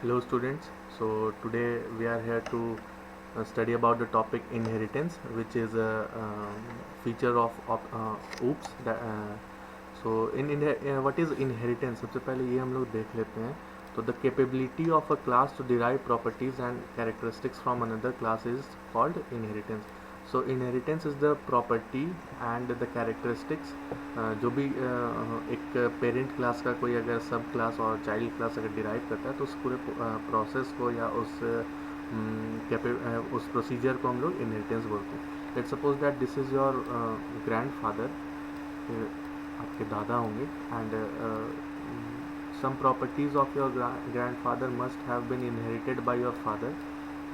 Hello students. So today we are here to study about the topic inheritance, which is a feature of OOPS. What is inheritance? सबसे पहले ये हम लोग देख लेते हैं. So the capability of a class to derive properties and characteristics from another class is called inheritance. So inheritance is the property and the characteristics. जो भी एक पेरेंट क्लास का कोई अगर सब क्लास और चाइल्ड क्लास अगर डिराइव करता है तो उस पूरे प्रोसेस को या उस प्रोसीजर को हम लोग इनहेरिटेंस बोलते हैं. Let's suppose that this is your grandfather, आपके दादा होंगे, and some properties of your grandfather must have been inherited by your father.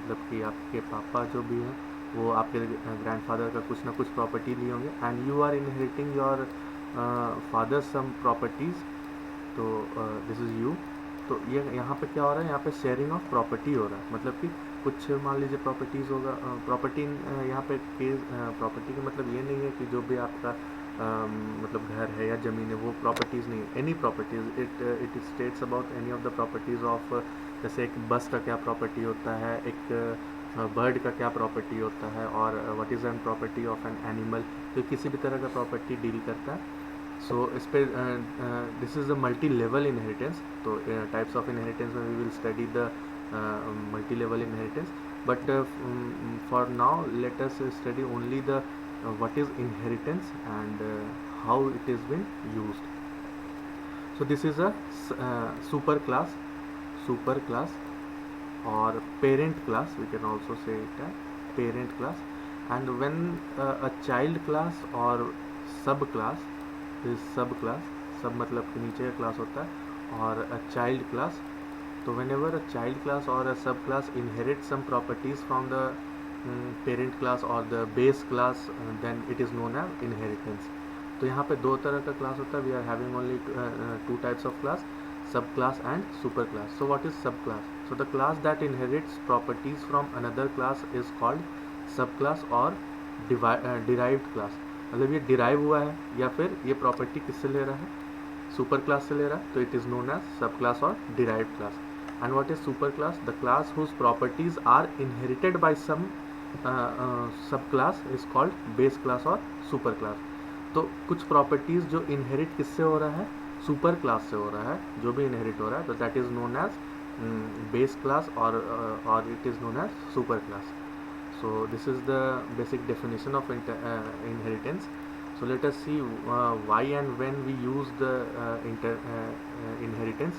मतलब कि आपके पापा जो भी हैं वो आपके ग्रैंडफादर का कुछ ना कुछ प्रॉपर्टी लिए होंगे, and you are inheriting your father some properties. तो दिस इज़ यू. तो ये यहाँ पे क्या हो रहा है, यहाँ पे शेयरिंग ऑफ प्रॉपर्टी हो रहा है. मतलब कि कुछ मान लीजिए प्रॉपर्टीज़ होगा. प्रॉपर्टी यहाँ पे केस प्रॉपर्टी का मतलब ये नहीं है कि जो भी आपका मतलब घर है या ज़मीन है वो प्रॉपर्टीज़ नहीं है. Any properties, it states about any of the properties of. जैसे एक बस का क्या प्रॉपर्टी होता है, एक बर्ड का क्या प्रॉपर्टी होता है, और what is an property of an animal. तो किसी भी तरह का प्रॉपर्टी डील करता है. सो इस पर this is a multi level inheritance. तो टाइप्स ऑफ इनहेरिटेंस में we will study the multi level inheritance, but for now let us study only the what is inheritance and how it is been used. So this is a super class or parent class, we can also say it as parent class. And when a child class or sub class is sub मतलब के नीचे का class होता है, और a child class. तो whenever a child class or a sub class inherits some properties from the parent class और the base class, then it is known as inheritance. तो यहाँ पे दो तरह का क्लास होता है. We are having only two types of class, sub class and super class. So what is sub class? So the class that inherits properties from another class is called sub class और derived class. मतलब ये derive हुआ है या फिर ये property किससे ले रहा है, सुपर क्लास से ले रहा है, तो it is known as sub class और derived class. And what is super class? The class whose properties are inherited by some sub class is called base class और सुपर क्लास. तो कुछ properties जो इनहेरिट किससे हो रहा है, super class से हो रहा है. जो भी इनहेरिट हो रहा है तो that is known as base class और it is known as super class. So this is the basic definition of inheritance. So let us see why and when we use the inheritance.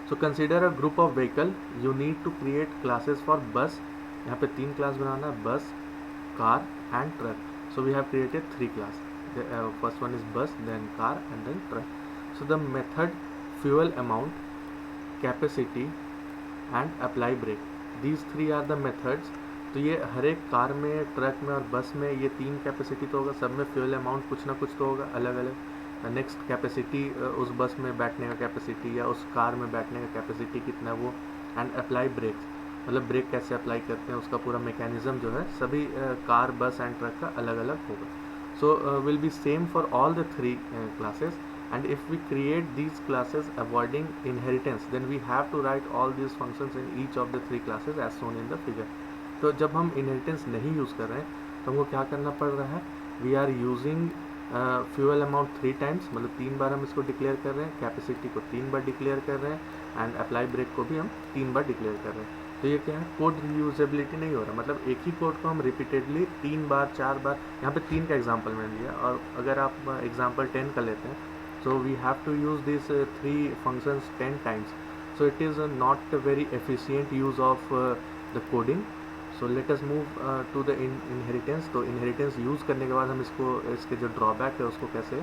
So consider a group of vehicle. You need to create classes for bus. यहाँ पे तीन class बनाना है, bus, car and truck. So we have created three class. First one is bus, then car and then truck. So the method, fuel amount, capacity and apply brake, these three are the methods. तो ये हर एक car में, truck में और बस में ये तीन कैपेसिटी तो होगा. सब में फ्यूल अमाउंट कुछ ना कुछ तो होगा अलग अलग. नेक्स्ट कैपेसिटी, उस बस में बैठने का कैपेसिटी या उस कार में बैठने का कैपेसिटी कितना वो. एंड अप्लाई ब्रेक्स, मतलब ब्रेक कैसे अप्लाई करते हैं उसका पूरा मैकेनिज्म जो है सभी कार, बस एंड ट्रक का अलग अलग होगा. So will be same for all the three classes. And if we create these classes avoiding inheritance, then we have to write all these functions in each of the three classes as shown in the figure. तो जब हम inheritance नहीं use कर रहे हैं तो हमको क्या करना पड़ रहा है, we are using fuel amount 3 times, मतलब 3 बार हम इसको डिक्लेयर कर रहे हैं, कैपेसिटी को 3 बार डिक्लेयर कर रहे हैं, एंड अप्लाई ब्रेक को भी हम 3 बार डिक्लेयर कर रहे हैं. तो ये क्या है, कोड रीयूजेबिलिटी नहीं हो रहा. मतलब एक ही कोड को हम रिपीटेडली 3 बार 4 बार, यहाँ पे 3 का एग्जांपल मैंने लिया, और अगर आप एग्जांपल 10 का लेते हैं so we have to use this 3 functions 10 times. So it is not very efficient use of the coding. So let us move to the inheritance. तो इनहेरिटेंस यूज़ करने के बाद हम इसके जो ड्रॉबैक है उसको कैसे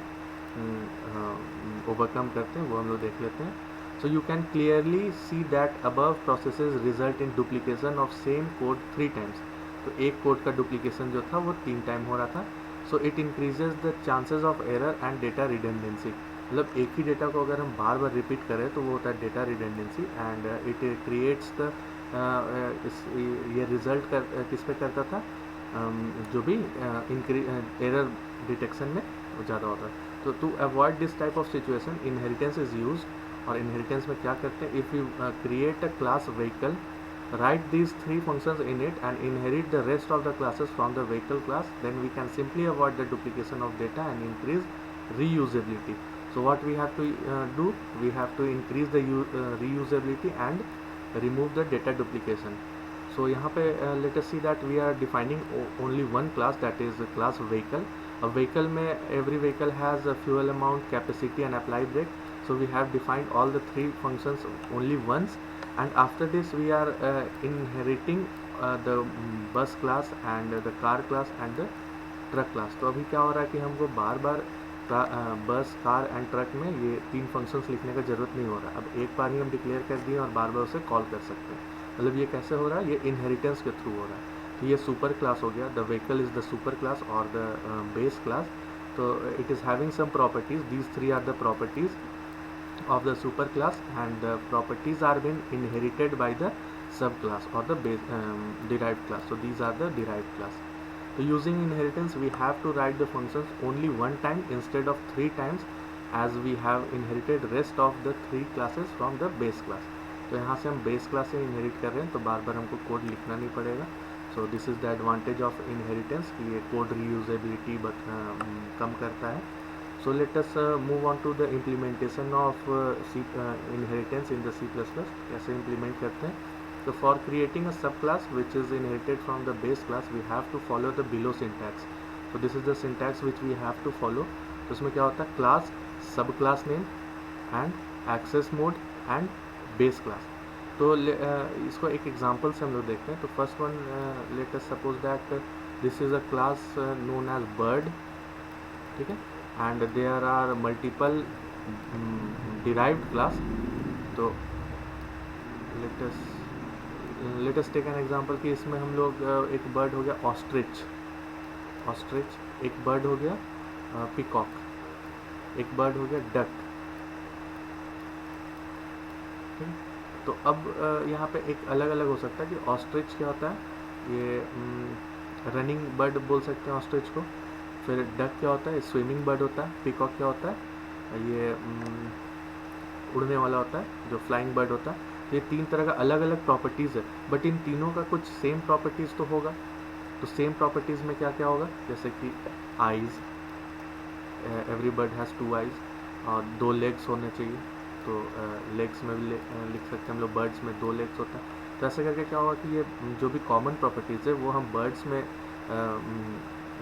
ओवरकम करते हैं वो हम लोग देख लेते हैं. So you can clearly see that above processes result in duplication of same code 3 times. तो एक कोड का डुप्लीकेशन जो था वो 3 टाइम हो रहा था. So it increases the chances of error and data redundancy. मतलब एक ही डेटा को अगर हम बार बार रिपीट करें तो वो होता है data redundancy, and it creates the ये रिजल्ट किस पे करता था, जो भी एरर डिटेक्शन में ज़्यादा होता है. तो to avoid this type of situation inheritance is used और इनहेरिटेंस में क्या करते हैं, if you create a class vehicle, write these three functions in it and inherit the rest of the classes from the vehicle class, then we can simply avoid the duplication of data and increase reusability. So what we have to do, we have to increase the reusability and remove the data duplication. So यहाँ पे let us see that we are defining only one class, that is class vehicle. A vehicle में every vehicle has a fuel amount, capacity and apply brake. So we have defined all the three functions only once, and after this we are inheriting the bus class and the car class and the truck class. तो अभी क्या हो रहा है कि हमको बार बार बस, car and truck में ये तीन फंक्शंस लिखने का ज़रूरत नहीं हो रहा है. अब एक बार ही हम डिक्लेयर कर दिए और बार बार उसे कॉल कर सकते हैं. मतलब ये कैसे हो रहा है, ये इनहेरिटेंस के थ्रू हो रहा है. तो ये सुपर क्लास हो गया. The vehicle is the super class और द बेस क्लास. तो it is having some properties. These three are the properties of the super class, and the properties are been inherited by the subclass or the base derived class. So these are the derived class. So using inheritance we have to write the functions only one time instead of three times, as we have inherited rest of the three classes from the base class. तो यहाँ से हम base class से inherit कर रहे हैं, तो बार बार हमको कोड लिखना नहीं पड़ेगा. सो this is the advantage of inheritance कि ये कोड रीयूजेबिलिटी कम करता है. So let us move on to the implementation of inheritance in the C++. कैसे implement करते हैं. So for creating a subclass which is inherited from the base class, we have to follow the below syntax. So this is the syntax which we have to follow. तो उसमें क्या होता है, class, subclass name and access mode and base class. तो इसको एक example से हम लोग देखते हैं. तो first one, let us suppose that this is a class known as bird. ठीक है. and there are multiple derived class. तो let us take an example कि इसमें हम लोग एक बर्ड हो गया ऑस्ट्रिच, एक बर्ड हो गया पिकॉक, एक बर्ड हो गया डक. तो अब यहाँ पे एक अलग अलग हो सकता है कि ऑस्ट्रिच क्या होता है, ये रनिंग बर्ड बोल सकते हैं ऑस्ट्रिच को. फिर डक क्या होता है, स्विमिंग बर्ड होता है. पिकॉक क्या होता है, ये उड़ने वाला होता है, जो फ्लाइंग बर्ड होता है. ये तीन तरह का अलग अलग प्रॉपर्टीज़ है, बट इन तीनों का कुछ सेम प्रॉपर्टीज़ तो होगा. तो सेम प्रॉपर्टीज़ में क्या क्या होगा, जैसे कि eyes, every bird has 2 eyes, और 2 लेग्स होने चाहिए. तो लेग्स में भी लिख सकते हैं हम लोग, बर्ड्स में 2 लेग्स होता है. तो ऐसे करके क्या होगा कि ये जो भी कॉमन प्रॉपर्टीज़ है वो हम बर्ड्स में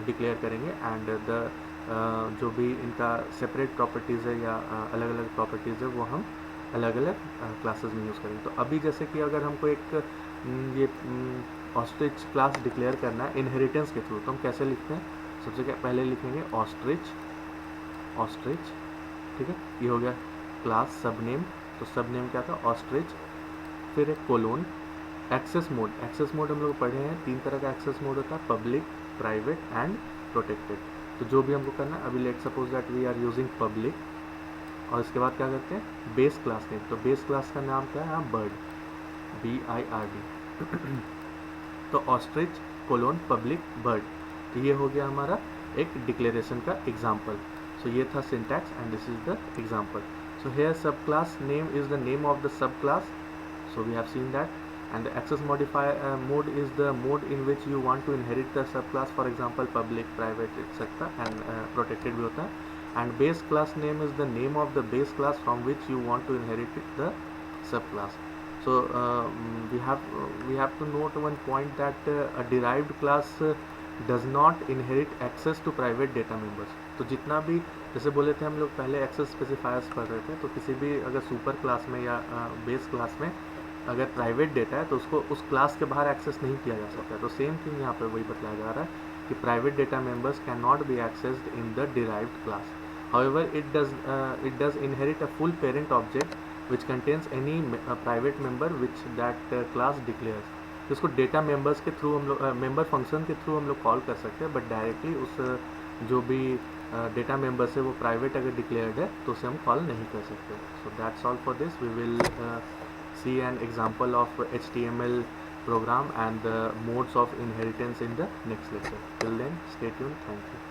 डिक्लेयर करेंगे, एंड द जो भी इनका सेपरेट प्रॉपर्टीज़ है या अलग अलग प्रॉपर्टीज़ है वो हम अलग अलग क्लासेस में यूज़ करेंगे. तो अभी जैसे कि अगर हमको एक ये ऑस्ट्रिच क्लास डिक्लेयर करना है इनहेरिटेंस के थ्रू, तो हम कैसे लिखते हैं. सबसे पहले लिखेंगे ऑस्ट्रिच. ठीक है. ये हो गया क्लास सब नेम. तो सब नेम क्या था, ऑस्ट्रिच. फिर एक कोलोन. एक्सेस मोड हम लोग पढ़े हैं, 3 तरह का एक्सेस मोड होता है, पब्लिक, प्राइवेट एंड प्रोटेक्टेड. तो जो भी हमको करना है, अभी let suppose that we are using public, और इसके बाद क्या करते हैं, बेस क्लास नेम. तो बेस क्लास का नाम क्या है, बर्ड, BIRD. तो ऑस्ट्रिच कोलोन पब्लिक बर्ड. तो ये हो गया हमारा एक डिक्लेरेशन का एग्जाम्पल. सो ये था syntax and this is the example. So here sub class name is the name of the sub class. So we have seen that. And the access mode is the mode in which you want to inherit the subclass, for example public, private, etc. and protected भी होता है. And base class name is the name of the base class from which you want to inherit the subclass. So we have to note one point that a derived class does not inherit access to private data members. तो जितना भी जैसे बोले थे हम लोग पहले access specifiers पढ़ रहे थे, तो किसी भी अगर सुपर क्लास में या बेस क्लास में अगर प्राइवेट डेटा है तो उसको उस क्लास के बाहर एक्सेस नहीं किया जा सकता. तो सेम थिंग यहाँ पे वही बताया जा रहा है कि private data members can not be accessed in the derived class. However it does inherit a full parent object which contains any private member which that class declares. इसको डेटा मेंबर्स के थ्रू हम लोग member function के through हम लोग call कर सकते हैं, बट डायरेक्टली उस जो भी डेटा मेंबर्स है वो प्राइवेट अगर डिक्लेयर्ड है तो उसे हम कॉल नहीं कर सकते. So that's all for this. We will see an example of HTML program and the modes of inheritance in the next lecture. Till then, stay tuned. Thank you.